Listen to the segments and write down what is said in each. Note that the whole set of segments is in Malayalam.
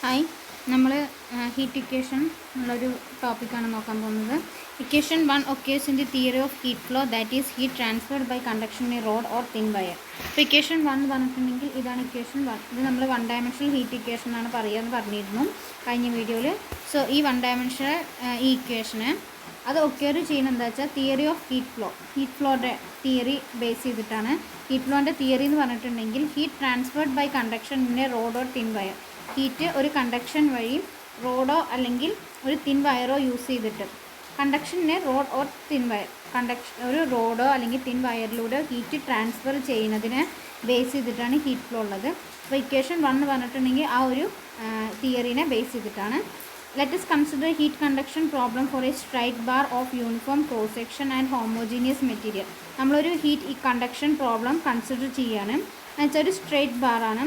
ഹായ്, നമ്മൾ ഹീറ്റ് ഇക്വേഷൻ എന്നുള്ളൊരു ടോപ്പിക്കാണ് നോക്കാൻ പോകുന്നത്. Equation 1 occurs in the theory of heat flow, that is heat transferred by conduction in a rod or thin wire. അപ്പോൾ ഇക്വേഷൻ 1 പറഞ്ഞിട്ടുണ്ടെങ്കിൽ ഇതാണ് ഇക്വേഷൻ 1. ഇത് നമ്മൾ വൺ ഡയമെൻഷണൽ ഹീറ്റ് ഇക്വേഷൻ ആണ് പറയുകയെന്ന് പറഞ്ഞിരുന്നു കഴിഞ്ഞ വീഡിയോയിൽ. സോ ഈ വൺ ഡയമെൻഷണൽ ഈ ഇക്വേഷന് അത് ഒക്കെയർ ചെയ്യുന്നത് എന്താ വെച്ചാൽ തിയറി ഓഫ് ഹീറ്റ് ഫ്ലോയുടെ തിയറി ബേസ് ചെയ്തിട്ടാണ്. ഹീറ്റ് ഫ്ലോൻ്റെ തിയറി എന്ന് പറഞ്ഞിട്ടുണ്ടെങ്കിൽ heat transferred by conduction in a rod or thin wire. Heat ഒരു കണ്ടക്ഷൻ വഴി റോഡോ അല്ലെങ്കിൽ ഒരു തിൻ വയറോ യൂസ് ചെയ്തിട്ട് കണ്ടക്ഷനെ റോഡ് ഓർ തിൻ വയർ ഒരു റോഡോ അല്ലെങ്കിൽ തിൻ വയറിലൂടെ ഹീറ്റ് ട്രാൻസ്ഫർ ചെയ്യുന്നതിനെ ബേസ് ചെയ്തിട്ടാണ് ഹീറ്റ് ഫ്ലോ ഉള്ളത്. അപ്പോൾ ഇക്വേഷൻ 1 പറഞ്ഞിട്ടുണ്ടെങ്കിൽ ആ ഒരു തിയറിനെ ബേസ് ചെയ്തിട്ടാണ്. Let us consider heat conduction problem for a straight bar of uniform cross section and homogeneous material. നമ്മളൊരു ഹീറ്റ് കണ്ടക്ഷൻ പ്രോബ്ലം കൺസിഡർ ചെയ്യുകയാണ്. എന്നുവെച്ചാൽ ഒരു സ്ട്രേറ്റ് ബാറാണ്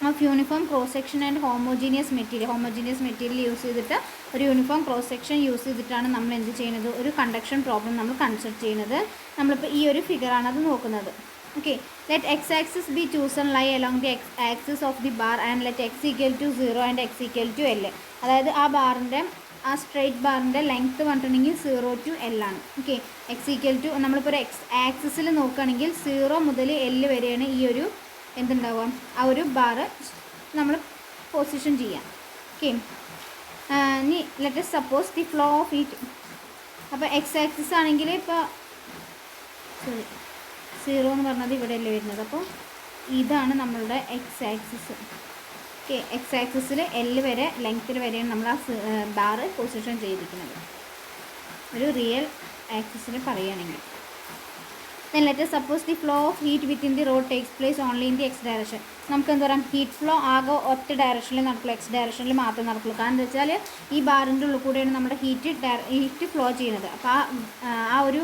of uniform cross section and homogeneous material use ചെയ്തിട്ട് ഒരു യൂണിഫോം ക്രോസ് സെക്ഷൻ യൂസ് ചെയ്തിട്ടാണ് നമ്മൾ എന്ത് ചെയ്യുന്നത്, ഒരു കണ്ടക്ഷൻ പ്രോബ്ലം നമ്മൾ കൺസിഡർ ചെയ്യുന്നത്. നമ്മളിപ്പോൾ ഈ ഒരു ഫിഗറാണ് അത് നോക്കുന്നത്. Okay, let x axis be chosen lie along the x axis of the bar and let x equal to 0 and x equal to L. അതായത് ആ ബാറിൻ്റെ ആ സ്ട്രെയിറ്റ് ബാറിൻ്റെ ലെങ്ത്ത് പറഞ്ഞിട്ടുണ്ടെങ്കിൽ 0 to L ആണ്. ഓക്കെ, എക്സ് ഈക്വൽ ടു നമ്മളിപ്പോൾ ഒരു എക്സ് ആക്സിസിൽ നോക്കുകയാണെങ്കിൽ 0 മുതൽ L വരെയാണ് ഈ ഒരു എന്തുണ്ടാവുക, ആ ഒരു ബാറ് നമ്മൾ പൊസിഷൻ ചെയ്യാം. ഓക്കെ, ഇനി let us suppose the flow of heat. അപ്പോൾ എക്സ് ആക്സിസ് ആണെങ്കിൽ ഇപ്പോൾ 0 എന്ന് പറഞ്ഞത് ഇവിടെയല്ലേ വരുന്നത്. അപ്പോൾ ഇതാണ് നമ്മളുടെ എക്സ് ആക്സിസ്. ഓക്കെ, എക്സ് ആക്സിസിൽ L വരെ ലെങ്ത്തിൽ വരെയാണ് നമ്മൾ ആ ബാറ് പൊസിഷൻ ചെയ്തിരിക്കുന്നത്, ഒരു റിയൽ ആക്സിസിൽ പറയുകയാണെങ്കിൽ. Then let us suppose the flow of heat within the rod takes place only in the x direction. നമുക്ക് എന്താ പറയാം, ഹീറ്റ് ഫ്ലോ ആകെ ഒറ്റ ഡയറക്ഷനിൽ നടക്കുള്ളൂ, എക്സ് ഡയറക്ഷനിൽ മാത്രമേ നടക്കുള്ളൂ. കാരണം എന്താ വെച്ചാൽ ഈ ബാറിൻ്റെ ഉള്ളിൽ കൂടെയാണ് നമ്മുടെ ഹീറ്റ് ഫ്ലോ ചെയ്യുന്നത്. അപ്പോൾ ആ ഒരു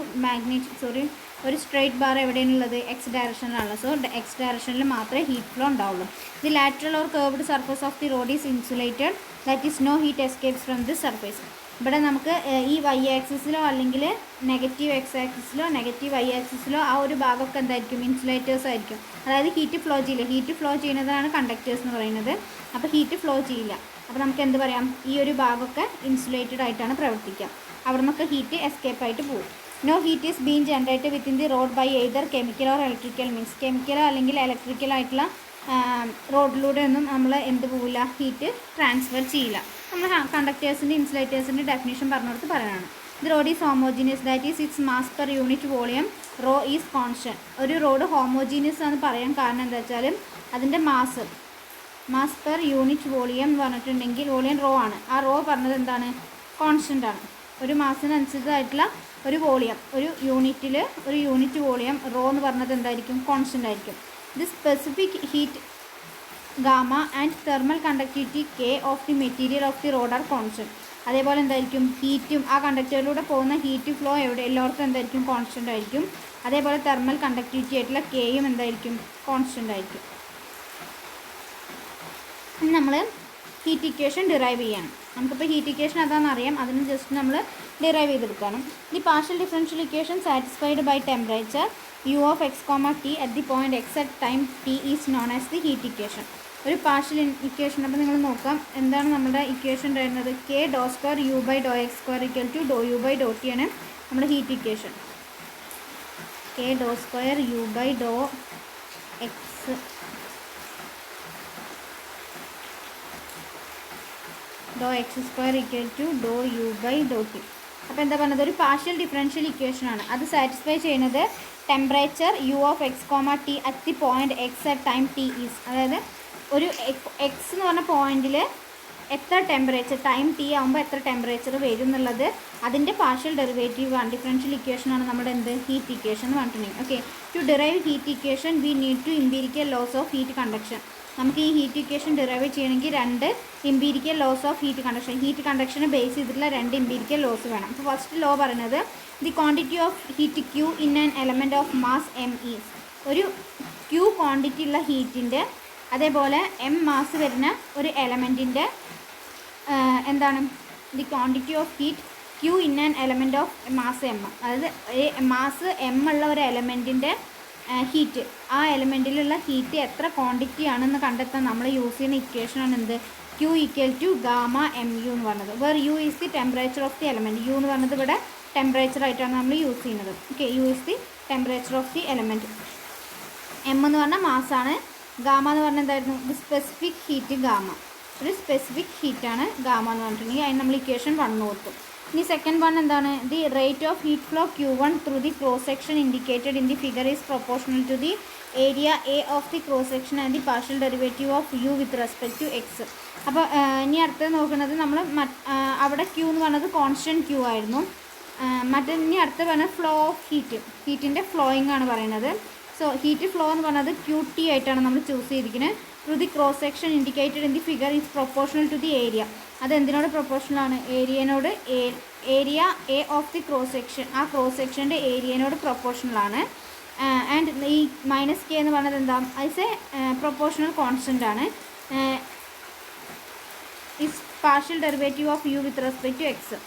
ഒരു സ്ട്രെയിറ്റ് ബാർ എവിടെയാണുള്ളത്, എക്സ് ഡയറക്ഷനിലാണ്. സോ എക്സ് ഡയറക്ഷനിൽ മാത്രമേ ഹീറ്റ് ഫ്ലോ ഉണ്ടാവുള്ളൂ. The lateral or curved surface of the rod is insulated, that is no heat escapes from this surface. ഇവിടെ നമുക്ക് ഈ വൈ ആക്സിസിലോ അല്ലെങ്കിൽ നെഗറ്റീവ് എക്സ് ആക്സിസിലോ നെഗറ്റീവ് വൈ ആക്സിസിലോ ആ ഒരു ഭാഗമൊക്കെ എന്തായിരിക്കും, ഇൻസുലേറ്റേഴ്സ് ആയിരിക്കും. അതായത് ഹീറ്റ് ഫ്ലോ ചെയ്യില്ല. ഹീറ്റ് ഫ്ലോ ചെയ്യുന്നതാണ് കണ്ടക്ടേഴ്സ് എന്ന് പറയുന്നത്. അപ്പോൾ ഹീറ്റ് ഫ്ലോ ചെയ്യില്ല. അപ്പോൾ നമുക്ക് എന്ത് പറയാം, ഈ ഒരു ഭാഗമൊക്കെ ഇൻസുലേറ്റഡ് ആയിട്ടാണ് പ്രവർത്തിക്കുക. അവിടെ നിന്നൊക്കെ ഹീറ്റ് എസ്കേപ്പ് ആയിട്ട് പോകും. No heat is been generated within the rod by either chemical or electrical means. കെമിക്കലോ അല്ലെങ്കിൽ ഇലക്ട്രിക്കൽ ആയിട്ടുള്ള റോഡിലൂടെ ഒന്നും നമ്മൾ എന്ത് പോവില്ല, ഹീറ്റ് ട്രാൻസ്ഫർ ചെയ്യില്ല. നമ്മൾ കണ്ടക്ടേഴ്സിൻ്റെ ഇൻസുലേറ്റേഴ്സിൻ്റെ ഡെഫിനേഷൻ പറഞ്ഞുകൊടുത്ത് പറയാനാണ്. The rod is homogeneous, that is its mass per unit volume rho is constant. ഒരു റോഡ് ഹോമോജീനിയസ് എന്ന് പറയാൻ കാരണം എന്താ വെച്ചാൽ അതിൻ്റെ മാസ് പെർ യൂണിറ്റ് വോളിയം എന്ന് പറഞ്ഞിട്ടുണ്ടെങ്കിൽ വോളിയം റോ ആണ്. ആ റോ പറഞ്ഞത് എന്താണ്, കോൺസ്റ്റൻ്റ് ആണ്. ഒരു മാസിനനുസരിച്ചായിട്ടുള്ള ഒരു വോളിയം, ഒരു യൂണിറ്റ് വോളിയം റോ എന്ന് പറഞ്ഞത് എന്തായിരിക്കും, കോൺസ്റ്റൻ്റ് ആയിരിക്കും. The specific heat gamma and thermal conductivity k of the material of the rod are constant. അതേപോലെ എന്തായിരിക്കും, ഹീറ്റും ആ കണ്ടക്ടറിലൂടെ പോകുന്ന ഹീറ്റ് ഫ്ലോ എല്ലായിടത്തും എന്തായിരിക്കും, കോൺസ്റ്റൻ്റ് ആയിരിക്കും. അതേപോലെ തെർമൽ കണ്ടക്ടിവിറ്റി ആയിട്ടുള്ള കെയും എന്തായിരിക്കും, കോൺസ്റ്റൻ്റ് ആയിരിക്കും. ഇനി നമ്മൾ ഹീറ്റ് ഇക്വേഷൻ ഡിറൈവ് ചെയ്യണം. നമുക്കിപ്പോൾ ഹീറ്റ് ഇക്വേഷൻ അതാണെന്ന് അറിയാം, അതിന് ജസ്റ്റ് നമ്മൾ ഡിറൈവ് ചെയ്തെടുക്കണം. The partial differential equation satisfied by temperature u of x, t at the point x at time t is known as the heat equation. ഒരു പാർഷ്യൽ ഇക്വേഷൻ. അപ്പോൾ നിങ്ങൾ നോക്കാം എന്താണ് നമ്മുടെ ഇക്വേഷൻ വരുന്നത്, k ഡോ square u by Dr x square equal to Dr u by Dr t ആണ് നമ്മുടെ ഹീറ്റ് ഇക്വേഷൻ. k ഡോ square u by Dr x ഡോ x square equal to Dr u by Dr t. അപ്പോൾ എന്താ പറഞ്ഞത്, ഒരു പാർഷ്യൽ ഡിഫറൻഷ്യൽ ഇക്വേഷനാണ്. അത് സാറ്റിസ്ഫൈ ചെയ്യുന്നത് temperature u of x, t at the point X at time T is. അതായത് ഒരു എക്സ് എന്ന് പറഞ്ഞ പോയിന്റിൽ എത്ര ടെമ്പറേച്ചർ, ടൈം ടി ആകുമ്പോൾ എത്ര ടെമ്പറേച്ചർ വരും എന്നുള്ളത് അതിൻ്റെ പാർഷ്യൽ ഡെറിവേറ്റീവ് ആണ്. ഡിഫറൻഷ്യൽ ഇക്വേഷനാണ് നമ്മുടെ ഹീറ്റ് ഇക്വേഷൻ എന്ന് പറഞ്ഞിട്ടുണ്ടെങ്കിൽ. Okay, to derive heat equation we need to empirical laws of heat conduction. നമുക്ക് ഈ ഹീറ്റ് ഇക്വേഷൻ ഡിറൈവ് ചെയ്യണമെങ്കിൽ 2 എംപിരിക്കൽ ലോസ് ഓഫ് ഹീറ്റ് കണ്ടക്ഷനെ ബേസ് ചെയ്തിട്ടുള്ള 2 എംപിരിക്കൽ ലോസ് വേണം. അപ്പോൾ ഫസ്റ്റ് ലോ പറയുന്നത് the quantity of heat Q in an element of mass M is. ഒരു ക്യൂ ക്വാണ്ടിറ്റി ഉള്ള ഹീറ്റിൻ്റെ അതേപോലെ എം മാസ് വരുന്ന ഒരു എലമെൻറ്റിൻ്റെ എന്താണ്, the quantity of heat Q in an element of mass m. അതായത് മാസ് എം ഉള്ള ഒരു എലമെൻറ്റിൻ്റെ ഹീറ്റ്, ആ എലമെൻറ്റിലുള്ള ഹീറ്റ് എത്ര ക്വാണ്ടിറ്റി ആണെന്ന് കണ്ടെത്താൻ നമ്മൾ യൂസ് ചെയ്യുന്ന ഇക്വേഷനാണ് എന്ത്, Q equal to gamma m u എന്ന് പറഞ്ഞത്. Where u is the temperature of the element. U എന്ന് പറഞ്ഞത് ഇവിടെ ടെമ്പറേച്ചർ ആയിട്ടാണ് നമ്മൾ യൂസ് ചെയ്യുന്നത്. Okay, u is the temperature of the element. M എന്ന് പറഞ്ഞാൽ മാസാണ്. ഗാമ എന്ന് പറഞ്ഞാൽ എന്തായിരുന്നു, ദി സ്പെസിഫിക് ഹീറ്റ് ഗാമ. ഒരു സ്പെസിഫിക് ഹീറ്റാണ് ഗാമ എന്ന് പറഞ്ഞിട്ടുണ്ടെങ്കിൽ അതിന് നമ്മൾ ഇക്വേഷൻ 1 കൊടുക്കും. ഇനി സെക്കൻഡ് വൺ എന്താണ്, the rate of heat flow Q1 through the cross section indicated in the figure is proportional to the area A of the cross section and the partial derivative of U with respect to x. അപ്പോൾ ഇനി അടുത്തത് നോക്കുന്നത് നമ്മൾ അവിടെ Q എന്ന് പറഞ്ഞത് കോൺസ്റ്റൻറ്റ് Q ആയിരുന്നു. ഇനി അടുത്ത് പറഞ്ഞത് ഫ്ലോ ഓഫ് ഹീറ്റിൻ്റെ ഫ്ലോയിങ് ആണ് പറയുന്നത്. സോ ഹീറ്റ് ഫ്ലോ എന്ന് പറഞ്ഞത് QT ആയിട്ടാണ് നമ്മൾ ചൂസ് ചെയ്തിരിക്കുന്നത്. Through the cross section indicated in the figure is proportional to the area. അത് എന്തിനോട് പ്രൊപ്പോർഷണലാണ്, ഏരിയനോട്. Area A of the cross section, ആ ക്രോസ് സെക്ഷൻ്റെ ഏരിയനോട് പ്രൊപ്പോർഷണലാണ്. ആൻഡ് ഈ മൈനസ് കെ എന്ന് പറഞ്ഞത് എന്താ, ആസ് എ പ്രൊപ്പോർഷണൽ കോൺസ്റ്റൻ്റ് ആണ്. Is partial derivative of U with respect to X.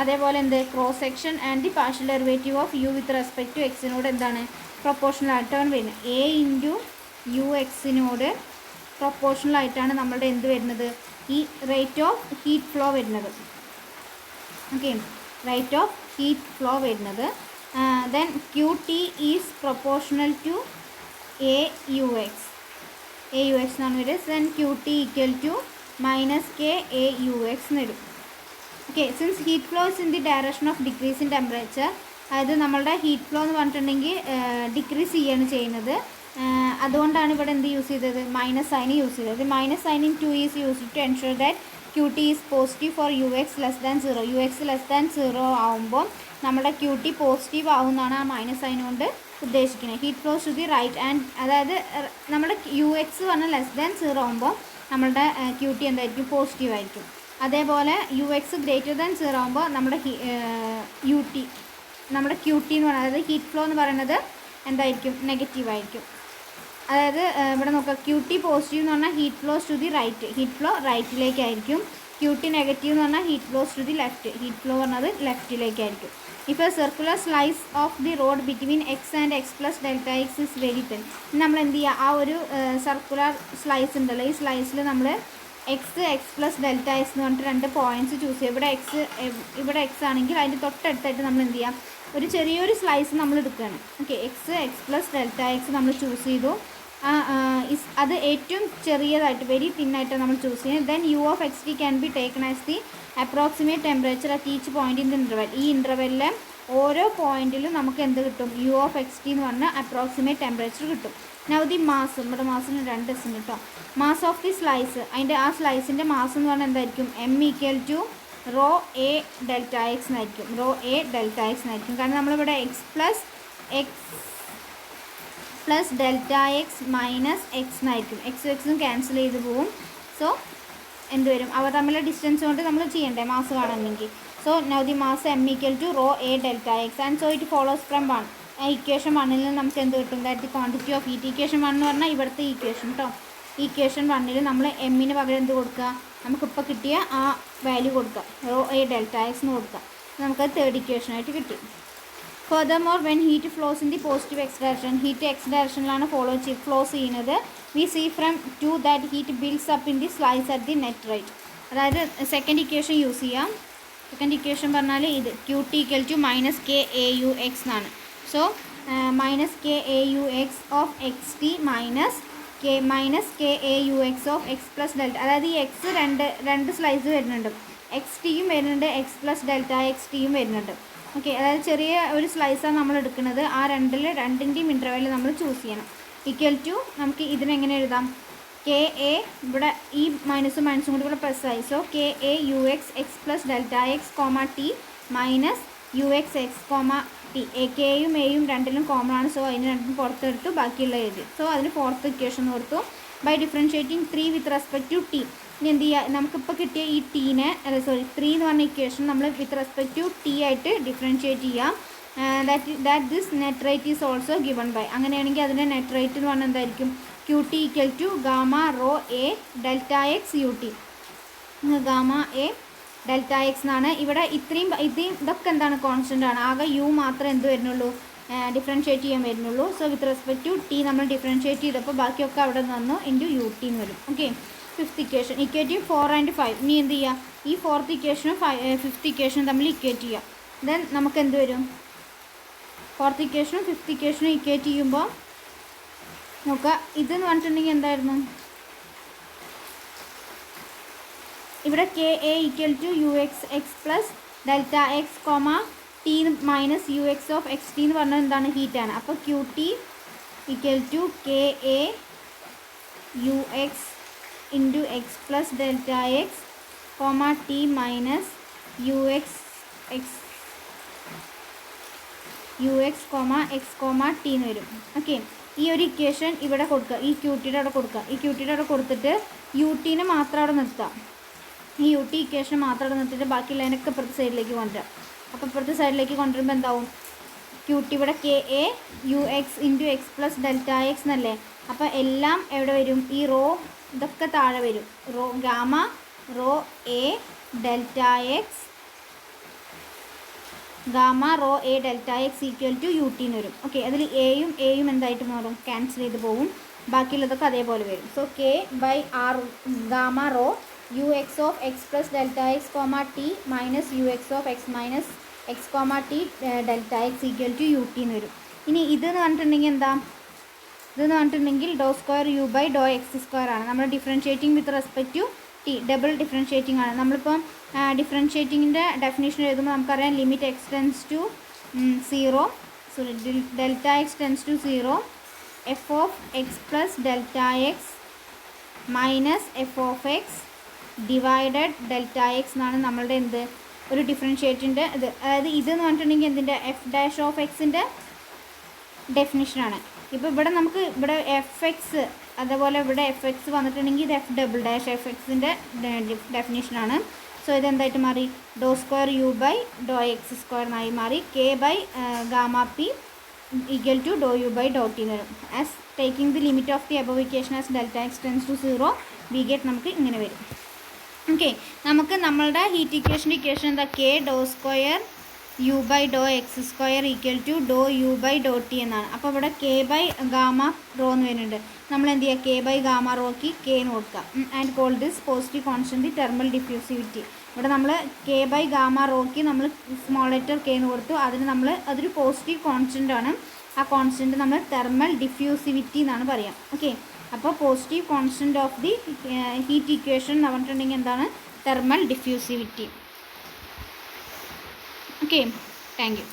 അതേപോലെ എന്ത്, cross section and the partial derivative of U with respect to എക്സിനോട് എന്താണ്, പ്രൊപ്പോർഷണൽ ആയിട്ടാണ് വരുന്നത്. എ ഇൻറ്റു യു എക്സിനോട് പ്രൊപ്പോർഷണൽ ആയിട്ടാണ് നമ്മളുടെ എന്ത് വരുന്നത്, ഈ റേറ്റ് ഓഫ് ഹീറ്റ് ഫ്ലോ വരുന്നത്. Okay, rate of heat flow വരുന്നത്. Then QT is proportional to A U X എന്നാണ് വരിക. Then QT equal to minus K A U X എന്ന് വരും. Okay, since heat flow is in the direction of decrease in temperature, അതായത് നമ്മളുടെ ഹീറ്റ് ഫ്ലോ എന്ന് പറഞ്ഞിട്ടുണ്ടെങ്കിൽ ഡിക്രീസ് ചെയ്യാണ് ചെയ്യുന്നത്. അതുകൊണ്ടാണ് ഇവിടെ എന്ത് യൂസ് ചെയ്തത്, മൈനസ് സൈൻ യൂസ് ചെയ്തത്. Minus sign in 2 is used to ensure that QT is positive for UX less than 0. UX less than 0 ആവുമ്പോൾ നമ്മുടെ QT പോസിറ്റീവ് ആവുമെന്നാണ് ആ മൈനസ് സൈൻ കൊണ്ട് ഉദ്ദേശിക്കുന്നത്. Heat flows to the right and, അതായത് നമ്മുടെ UX പറഞ്ഞാൽ ലെസ് ദാൻ 0 ആകുമ്പോൾ നമ്മളുടെ QT എന്തായിരിക്കും, പോസിറ്റീവ് ആയിരിക്കും. അതേപോലെ UX ഗ്രേറ്റർ ദാൻ 0 ആകുമ്പോൾ നമ്മുടെ QT എന്ന് പറയുന്നത്, അതായത് ഹീറ്റ് ഫ്ലോ എന്ന് പറയുന്നത് എന്തായിരിക്കും, നെഗറ്റീവ് ആയിരിക്കും. അതായത് ഇവിടെ നോക്കുക, QT പോസിറ്റീവ് എന്ന് പറഞ്ഞാൽ heat flows to the right, heat flow റൈറ്റിലേക്കായിരിക്കും. QT നെഗറ്റീവ് എന്ന് പറഞ്ഞാൽ heat flows to the left, heat flow പറഞ്ഞത് ലെഫ്റ്റിലേക്കായിരിക്കും. If a circular slice of the rod between x and x plus delta x is very thin. നമ്മൾ എന്ത് ചെയ്യുക, ആ ഒരു സർക്കുലർ സ്ലൈസ് ഉണ്ടല്ലോ, ഈ സ്ലൈസിൽ നമ്മൾ എക്സ് പ്ലസ് ഡെൽറ്റ എക്സ് എന്ന് പറഞ്ഞിട്ട് 2 പോയിൻറ്റ്സ് ചൂസ് ചെയ്യുക. ഇവിടെ എക്സ് ആണെങ്കിൽ അതിൻ്റെ തൊട്ടടുത്തായിട്ട് നമ്മൾ എന്ത് ചെയ്യാം, ഒരു ചെറിയൊരു സ്ലൈസ് നമ്മൾ എടുക്കുകയാണ്. Okay, X plus delta X നമ്മൾ ചൂസ് ചെയ്തു. അത് ഏറ്റവും ചെറിയതായിട്ട് വെരി തിന്നായിട്ട് നമ്മൾ ചൂസ് ചെയ്യുന്നത്. Then you of x T can be taken as the approximate temperature at each point in the interval. ഈ ഇൻ്റർവെല്ലിലെ ഓരോ പോയിന്റിലും നമുക്ക് എന്ത് കിട്ടും, യു ഓഫ് എക്സ് ടി എന്ന് പറഞ്ഞാൽ അപ്രോക്സിമേറ്റ് ടെമ്പറേച്ചർ കിട്ടും. നൗ ദി മാസ്, ഇവിടെ മാസിന് 2 എസ് ഉണ്ട് കേട്ടോ. മാസ് ഓഫ് ദി സ്ലൈസ്, അതിൻ്റെ ആ സ്ലൈസിൻ്റെ മാസ് എന്ന് പറഞ്ഞാൽ എന്തായിരിക്കും, m equal to rho a delta x എന്നായിരിക്കും. റോ എ ഡെൽറ്റ എക്സ് എന്നായിരിക്കും. കാരണം നമ്മളിവിടെ x plus delta x minus x എന്നായിരിക്കും. എക്സും ക്യാൻസൽ ചെയ്ത് പോവും. സോ എന്ത് വരും, അവ തമ്മിലുള്ള ഡിസ്റ്റൻസ് കൊണ്ട് നമ്മൾ ചെയ്യണ്ടേ മാസ് കാണണമെങ്കിൽ. So now the mass m equal to rho a delta x and so it follows from 1. Equation 1ൽ നമുക്ക് എന്ത് കിട്ടും, that the quantity of heat. Equation 1 എന്ന് പറഞ്ഞാൽ ഇവിടുത്തെ ഇക്വേഷൻ കേട്ടോ. ഇക്വേഷൻ 1ൽ നമ്മൾ എമ്മിന് പകരം എന്ത് കൊടുക്കുക, നമുക്കിപ്പോൾ കിട്ടിയ ആ വാല്യൂ കൊടുക്കുക, റോ എ ഡെൽറ്റ എക്സ് എന്ന് കൊടുക്കുക. നമുക്കത് തേർഡ് ഇക്വേഷനായിട്ട് കിട്ടി. Furthermore, when heat flows in the positive x direction, heat x directionലാണ് ഫ്ലോസ് ചെയ്യുന്നത്. We see from 2 that heat builds up in the slice at the net rate. അതായത് സെക്കൻഡ് ഇക്വേഷൻ യൂസ് ചെയ്യാം. സെക്കൻഡ് ഇക്വേഷൻ പറഞ്ഞാൽ ഇത് QT equal to minus K A U X എന്നാണ്. So minus K A U x of x t minus K A U x of x plus delta. അതായത് ഈ എക്സ് രണ്ട് സ്ലൈസ് വരുന്നുണ്ട്, എക്സ് ടിയും വരുന്നുണ്ട്, എക്സ് പ്ലസ് ഡെൽറ്റ എക്സ് ടിയും വരുന്നുണ്ട്. ഓക്കെ, അതായത് ചെറിയ ഒരു സ്ലൈസാണ് നമ്മൾ എടുക്കുന്നത്. ആ രണ്ടിൻ്റെയും ഇൻ്റർവെല്ലിൽ നമ്മൾ ചൂസ് ചെയ്യണം. ഈക്വൽ ടു നമുക്ക് ഇതിനെങ്ങനെ എഴുതാം, കെ എ ഇവിടെ ഈ മൈനസും കൂടി ഇവിടെ പ്ലസ് ആയി. So k A U x x plus delta x comma t minus u x x comma t. കെയും എയും രണ്ടിലും കോമൺ ആണ്. സോ അതിന് രണ്ടും പുറത്തെടുത്തു, ബാക്കിയുള്ള എഴുതി. സോ അതിന് ഫോർത്ത് ഇക്വേഷൻ കൊടുത്തു. By differentiating 3 with respect to t. ഇനി എന്ത് ചെയ്യുക, നമുക്കിപ്പോൾ കിട്ടിയ ഈ ടീനെ 3 എന്ന് പറഞ്ഞ ഇക്വേഷൻ നമ്മൾ വിത്ത് റെസ്പെക്ട് ടു ടി ആയിട്ട് ഡിഫറൻഷ്യേറ്റ് ചെയ്യാം. That this net rate is also given by. അങ്ങനെയാണെങ്കിൽ അതിൻ്റെ നെറ്റ് റേറ്റ് എന്ന് പറഞ്ഞാൽ എന്തായിരിക്കും, QT equal to gamma rho a delta x u t. Gamma a delta x എന്നാണ്. ഇവിടെ ഇതൊക്കെ എന്താണ്, കോൺസ്റ്റൻ്റ് ആണ്. ആകെ യു മാത്രമേ എന്ത് വരുന്നുള്ളൂ, ഡിഫറൻഷ്യേറ്റ് ചെയ്യാൻ വരുന്നുള്ളൂ. So with respect to t നമ്മൾ ഡിഫറൻഷ്യേറ്റ് ചെയ്തപ്പോൾ ബാക്കിയൊക്കെ അവിടെ നിന്ന് ഇൻറ്റു യു ടി എന്ന് വരും. Okay, fifth equation equate 4 and 5. ഇനി എന്ത് ചെയ്യുക, ഈ ഫോർത്ത് ഇക്വേഷനും ഫിഫ്ത്ത് ഇക്വേഷനും തമ്മിൽ ഇക്വേറ്റ് ചെയ്യുക. ദെൻ നമുക്ക് എന്ത് വരും, ഫോർത്ത് ഇക്വേഷനും ഫിഫ്ത്ത് ഇക്വേഷനും ഇക്വേറ്റ് ചെയ്യുമ്പോൾ നോക്കുക, ഇതെന്ന് പറഞ്ഞിട്ടുണ്ടെങ്കിൽ എന്തായിരുന്നു, ഇവിടെ k a equal to u x x plus delta x comma t minus u x of x t എന്ന് പറഞ്ഞാൽ എന്താണ്, ഹീറ്റാണ്. അപ്പോൾ q t equal to k A U x into x plus delta x comma t minus u x comma x comma t എന്ന് വരും. ഓക്കെ, ഈ ഒരു ഇക്വേഷൻ ഇവിടെ കൊടുക്കുക, ഈ ക്യൂ ടിയുടെ അവിടെ കൊടുക്കുക. ഈ ക്യൂ ടിയുടെ അവിടെ കൊടുത്തിട്ട് യു ടീനെ മാത്രം അവിടെ നിർത്താം. ഈ യു ടി ഇക്വേഷൻ മാത്രം അവിടെ നിർത്തിയിട്ട് ബാക്കിയുള്ളതിനൊക്കെ ഇപ്പുറത്തെ സൈഡിലേക്ക് കൊണ്ടുവരാം. അപ്പോൾ ഇപ്പുറത്തെ സൈഡിലേക്ക് കൊണ്ടുവരുമ്പോൾ എന്താവും, ക്യൂ ടി ഇവിടെ k A U x into x plus delta x എന്നല്ലേ. അപ്പോൾ എല്ലാം എവിടെ വരും, ഈ റോ ഇതൊക്കെ താഴെ വരും. Rho gamma rho a delta x gamma rho a delta x equal to u t എന്ന് വരും. ഓക്കെ, അതിൽ എയും എന്തായിട്ട് മാറും, ക്യാൻസൽ ചെയ്ത് പോവും. ബാക്കിയുള്ളതൊക്കെ അതേപോലെ വരും. So k by r gamma rho u x of x plus delta x comma t minus u x of x minus x comma t delta x equal to u t എന്ന് വരും. ഇനി ഇതെന്ന് പറഞ്ഞിട്ടുണ്ടെങ്കിൽ എന്താ, ഇതെന്ന് പറഞ്ഞിട്ടുണ്ടെങ്കിൽ do square u by Dr x square ആണ്. നമ്മൾ differentiating with respect to t, double differentiating ആണ്. നമ്മളിപ്പം ഡിഫറൻഷ്യേറ്റിങ്ങിൻ്റെ ഡെഫിനേഷൻ എഴുതുമ്പോൾ നമുക്കറിയാം limit x tends to 0, sorry delta x tends to 0, f of x plus delta x minus f of x divided delta x എന്നാണ് നമ്മളുടെ എന്ത് ഒരു ഡിഫറൻഷ്യേറ്റിൻ്റെ ഇത്. അതായത് ഇതെന്ന് പറഞ്ഞിട്ടുണ്ടെങ്കിൽ എന്തിൻ്റെ, എഫ് ഡാഷ് ഓഫ് എക്സിൻ്റെ ഡെഫിനിഷനാണ്. ഇപ്പോൾ ഇവിടെ നമുക്ക് ഇവിടെ എഫ് എക്സ്, അതേപോലെ ഇവിടെ എഫ് എക്സ് വന്നിട്ടുണ്ടെങ്കിൽ ഇത് എഫ് ഡബിൾ ഡാഷ് എഫ് എക്സിൻ്റെ ഡെഫിനിഷനാണ്. സോ ഇതെന്തായിട്ട് മാറി, do square u by Dr x square എന്നായി മാറി. K by gamma p equal to Dr u by Dr t എന്ന് വരും. As taking the limit of the above equation as delta x tends to 0 we get നമുക്ക് ഇങ്ങനെ വരും. ഓക്കെ, നമുക്ക് നമ്മളുടെ ഹീറ്റ് ഇക്വേഷൻ എന്താ, k do square u by Dr x square equal to Dr u by Dr t എന്നാണ്. അപ്പോൾ ഇവിടെ കെ ബൈ ഗാമ റോ എന്ന് വരുന്നുണ്ട്. നമ്മൾ എന്ത് ചെയ്യുക, k by gamma rho k എന്ന് കൊടുക്കുക. And call this positive constant thermal diffusivity. ഇവിടെ നമ്മൾ കെ ബൈ ഗാമ റോക്ക് നമ്മൾ സ്മോൾ ലെറ്റർ കെ എന്ന് കൊടുത്തു. അതൊരു പോസിറ്റീവ് കോൺസ്റ്റൻ്റ് ആണ്. ആ കോൺസ്റ്റൻറ്റ് നമ്മൾ തെർമൽ ഡിഫ്യൂസിവിറ്റി എന്നാണ് പറയാം. ഓക്കെ, അപ്പോൾ positive constant of the heat equation എന്ന് പറഞ്ഞിട്ടുണ്ടെങ്കിൽ എന്താണ്, thermal diffusivity. Okay, thank U.